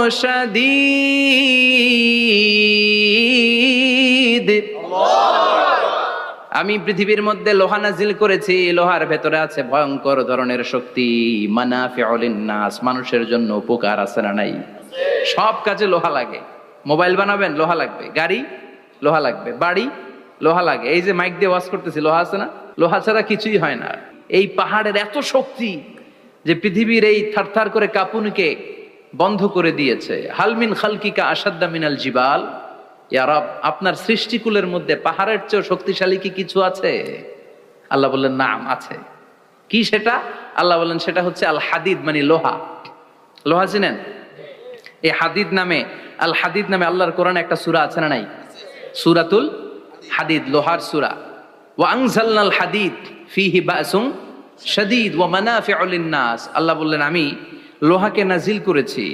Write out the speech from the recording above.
শাদীদ। আমি পৃথিবীর মধ্যে লোহা নাজিল করেছি, লোহার ভেতরে আছে ভয়ঙ্কর ধরনের শক্তি। মানাফিউল লিন্নাস, মানুষের জন্য উপকার আছে না নাই? সব কাজে লোহা লাগে। মোবাইল বানাবেন, লোহা লাগবে। গাড়ি, লোহা লাগবে। বাড়ি, লোহা লাগে। এই যে মাইক দিয়ে ওয়াজ করতেছি, লোহা আছে না? লোহা ছাড়া কিছুই হয় না। এই পাহাড়ের এত শক্তি যে পৃথিবীর এই থারথার করে কাঁপুনিকে বন্ধ করে দিয়েছে। হালমিন খালকিকা আসাদ্দা মিনাল জিবাল। ইয়া রব, আপনার সৃষ্টিকুলের মধ্যে পাহাড়ের চেয়েও শক্তিশালী কি কিছু আছে? আল্লাহ বললেন নাম আছে। কি সেটা? আল্লাহ বললেন সেটা হচ্ছে আল হাদিদ, মানে লোহা। লোহা চিনেন? এই হাদিদ নামে, আল হাদিদ নামে আল্লাহর কোরআনে একটা সূরা আছে না নাই? সূরাতুল হাদিদ, লোহার সূরা। ওয়া আনজালনাল হাদিদ ফীহি বাসুন শাদীদ ওয়া মানাফিউ লিন-নাস। আল্লাহ বললেন আমি লোহাকে নাজিল করেছি,